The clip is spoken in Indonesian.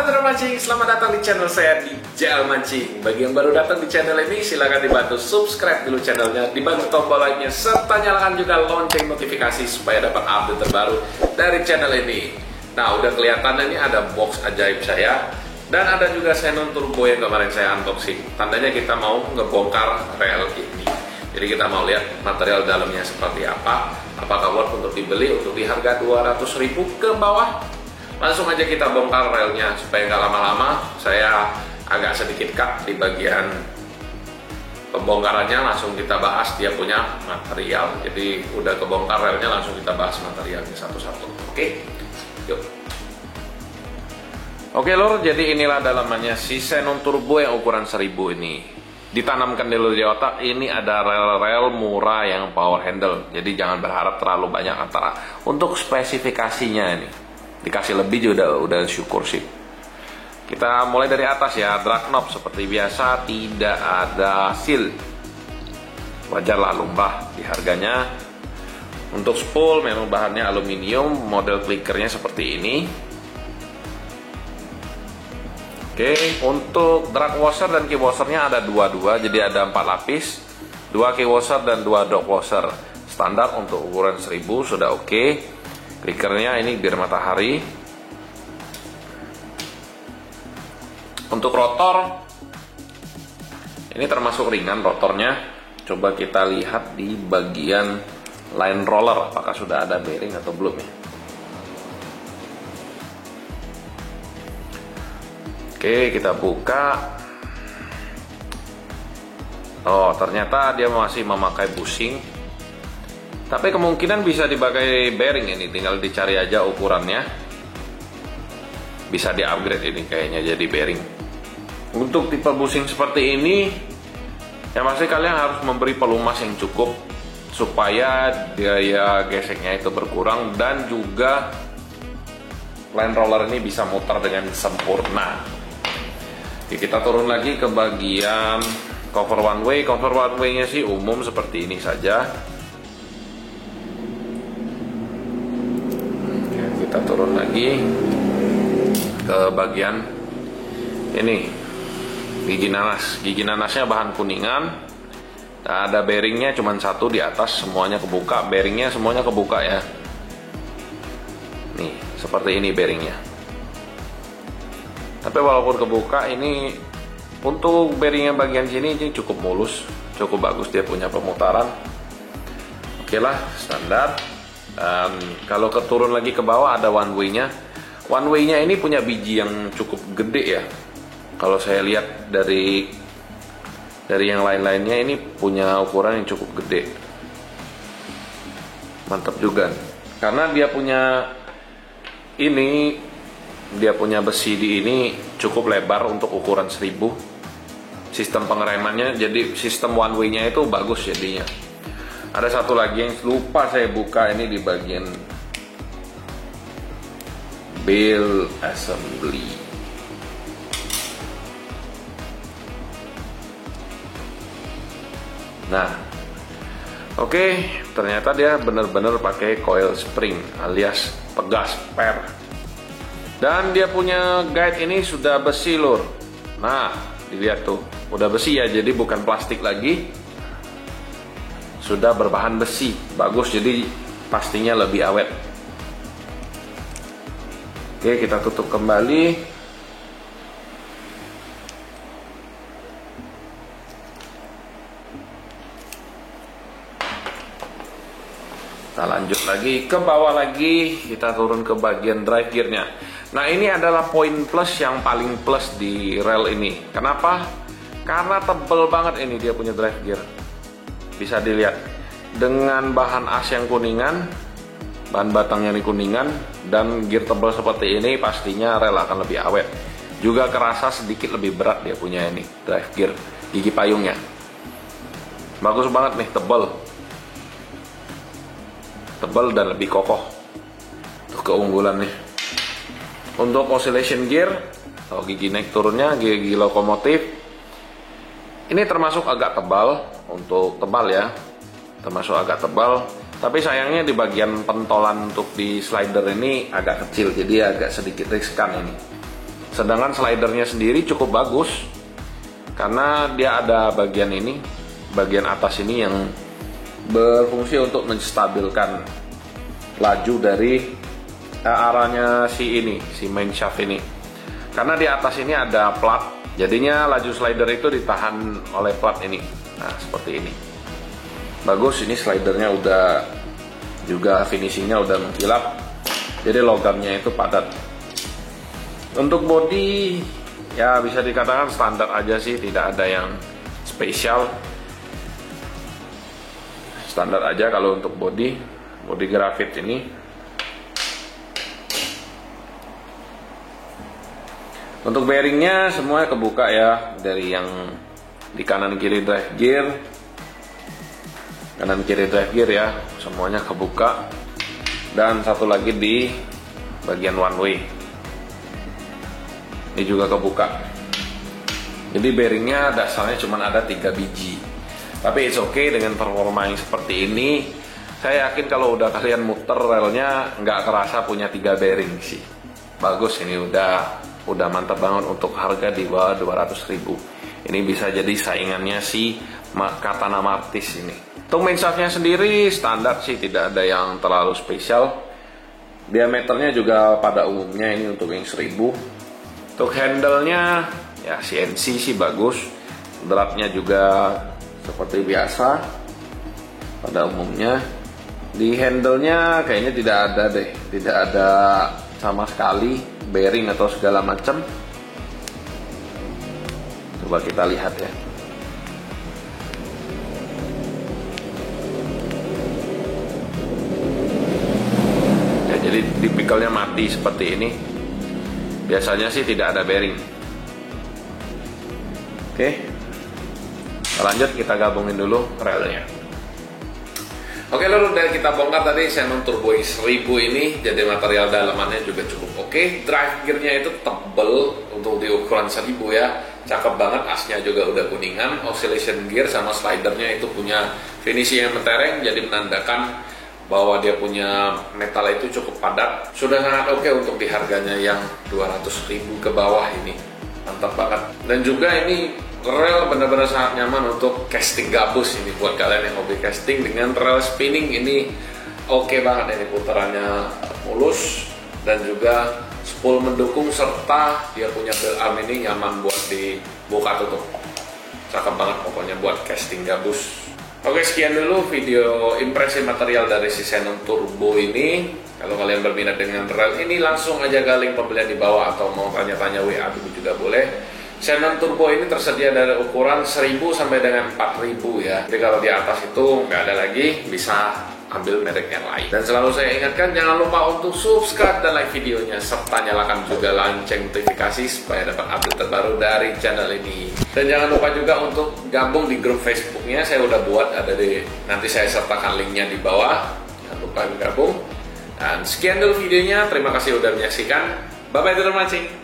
Halo teman mancing, selamat datang di channel saya di Jal Mancing. Bagi yang baru datang di channel ini, silahkan dibantu subscribe dulu channelnya, dibantu tombol like-nya, serta nyalakan juga lonceng notifikasi supaya dapat update terbaru dari channel ini. Nah, udah kelihatan ini ada box ajaib saya, dan ada juga Xenon Turbo yang kemarin saya unboxing. Tandanya kita mau ngebongkar rel ini. Jadi kita mau lihat material dalamnya seperti apa, apakah worth untuk dibeli untuk di harga 200.000 ke bawah. Langsung aja kita bongkar relnya supaya nggak lama-lama. Saya agak sedikit cut di bagian pembongkarannya, langsung kita bahas dia punya material. Jadi udah kebongkar relnya, langsung kita bahas materialnya satu-satu. Oke, yuk. Oke lor, jadi inilah dalamannya si Xenon Turbo yang ukuran 1000 ini. Ditanamkan dulu di otak, ini ada rel-rel murah yang power handle. Jadi jangan berharap terlalu banyak antara untuk spesifikasinya ini. Dikasih lebih juga udah syukur sih. Kita mulai dari atas ya, drag knob seperti biasa, tidak ada seal. Wajarlah lumrah di harganya. Untuk spool memang bahannya aluminium, model clickernya seperti ini. Oke, untuk drag washer dan key washernya ada dua, jadi ada 4 lapis, 2 key washer dan 2 dog washer. Standar untuk ukuran 1000 sudah oke. Clickernya ini biar matahari. Untuk rotor, ini termasuk ringan rotornya. Coba kita lihat di bagian line roller, apakah sudah ada bearing atau belum ya. Oke, kita buka. Oh, ternyata dia masih memakai bushing. Tapi kemungkinan bisa dipakai bearing ini, tinggal dicari aja ukurannya. Bisa di-upgrade ini kayaknya jadi bearing. Untuk tipe bushing seperti ini, yang pasti kalian harus memberi pelumas yang cukup supaya daya geseknya itu berkurang dan juga line roller ini bisa muter dengan sempurna. Oke, kita turun lagi ke bagian cover one way. Cover one way-nya sih umum seperti ini saja. Kita turun lagi ke bagian ini, gigi nanas. Gigi nanasnya bahan kuningan. Nah, ada bearingnya cuma satu di atas, semuanya kebuka. Bearingnya semuanya kebuka ya. Nih, seperti ini bearingnya. Tapi walaupun kebuka, ini untuk bearingnya bagian sini ini cukup mulus, cukup bagus, dia punya pemutaran. Oke lah, standar. Dan kalau keturun lagi ke bawah ada one way-nya. One way-nya ini punya biji yang cukup gede ya. Kalau saya lihat dari yang lain-lainnya, ini punya ukuran yang cukup gede. Mantap juga. Karena dia punya besi di ini cukup lebar untuk ukuran 1000. Sistem pengeremannya, jadi sistem one way-nya itu bagus jadinya. Ada satu lagi yang lupa saya buka, ini di bagian bell assembly. Nah, oke, ternyata dia benar-benar pakai coil spring alias pegas per. Dan dia punya guide ini sudah besi lur. Nah, dilihat tuh, udah besi ya, jadi bukan plastik lagi. Sudah berbahan besi, bagus, jadi pastinya lebih awet. Oke, kita tutup kembali. Kita lanjut lagi ke bawah lagi, kita turun ke bagian drive gearnya. Nah, ini adalah poin plus yang paling plus di rel ini. Kenapa? Karena tebel banget ini dia punya drive gear. Bisa dilihat dengan bahan as yang kuningan, bahan batangnya ini kuningan, dan gear tebal seperti ini, pastinya rel akan lebih awet. Juga kerasa sedikit lebih berat dia punya ini drive gear, gigi payungnya bagus banget nih, tebal dan lebih kokoh. Itu keunggulannya. Untuk oscillation gear, gigi naik turunnya, gigi lokomotif ini termasuk agak tebal. Untuk tebal ya, termasuk agak tebal. Tapi sayangnya di bagian pentolan untuk di slider ini agak kecil, jadi agak sedikit riskan ini. Sedangkan slidernya sendiri cukup bagus karena dia ada bagian ini, bagian atas ini yang berfungsi untuk menstabilkan laju dari arahnya si main shaft ini. Karena di atas ini ada plat, jadinya laju slider itu ditahan oleh plat ini. Nah, seperti ini. Bagus, ini slidernya udah juga finishingnya udah mengkilap. Jadi logamnya itu padat. Untuk body ya bisa dikatakan standar aja sih, tidak ada yang spesial. Standar aja kalau untuk body grafit ini. Untuk bearingnya semuanya kebuka ya, dari yang di kanan kiri drive gear, ya, semuanya kebuka. Dan satu lagi di bagian one way, ini juga kebuka. Jadi bearingnya dasarnya cuma ada 3 biji. Tapi it's okay dengan performa yang seperti ini. Saya yakin kalau udah kalian muter relnya nggak kerasa punya 3 bearing sih. Bagus, ini udah mantap banget untuk harga di bawah 200.000. Ini bisa jadi saingannya si Katana Martis ini. Untuk main shaftnya sendiri standar sih, tidak ada yang terlalu spesial. Diameternya juga pada umumnya ini untuk yang 1000. Untuk handle-nya ya CNC sih bagus. Dratnya juga seperti biasa pada umumnya. Di handle-nya kayaknya tidak ada sama sekali bearing atau segala macam. Coba kita lihat ya. Jadi tipikalnya mati seperti ini. Biasanya sih tidak ada bearing. Oke, lanjut kita gabungin dulu relnya. Oke, lalu dari kita bongkar tadi Xenon Turbo X1000 ini, jadi material dalamannya juga cukup oke. Drive gearnya itu tebel untuk di ukuran 1000 ya, cakep banget. Asnya juga udah kuningan. Oscillation gear sama slidernya itu punya finishing yang mentereng, jadi menandakan bahwa dia punya metal itu cukup padat. Sudah sangat oke untuk di harganya yang 200.000 ke bawah ini. Mantap banget. Dan juga ini rel benar-benar sangat nyaman untuk casting gabus ini, buat kalian yang hobi casting dengan rel spinning ini oke banget. Ini putarannya mulus dan juga spool mendukung, serta dia punya bell arm ini nyaman buat dibuka tutup. Cakep banget pokoknya buat casting gabus. Oke, sekian dulu video impresi material dari si Xenon Turbo ini. Kalau kalian berminat dengan rel ini, langsung aja ke link pembelian di bawah, atau mau tanya-tanya WA dulu juga boleh. Xenon Turbo ini tersedia dari ukuran 1000 sampai dengan 4000 ya. Jadi kalau di atas itu nggak ada lagi, bisa ambil merek yang lain. Dan selalu saya ingatkan, jangan lupa untuk subscribe dan like videonya, serta nyalakan juga lonceng notifikasi supaya dapat update terbaru dari channel ini. Dan jangan lupa juga untuk gabung di grup Facebooknya, saya udah buat, nanti saya sertakan linknya di bawah. Jangan lupa gabung. Dan sekian dulu videonya, terima kasih udah menyaksikan. Bye bye, terima kasih.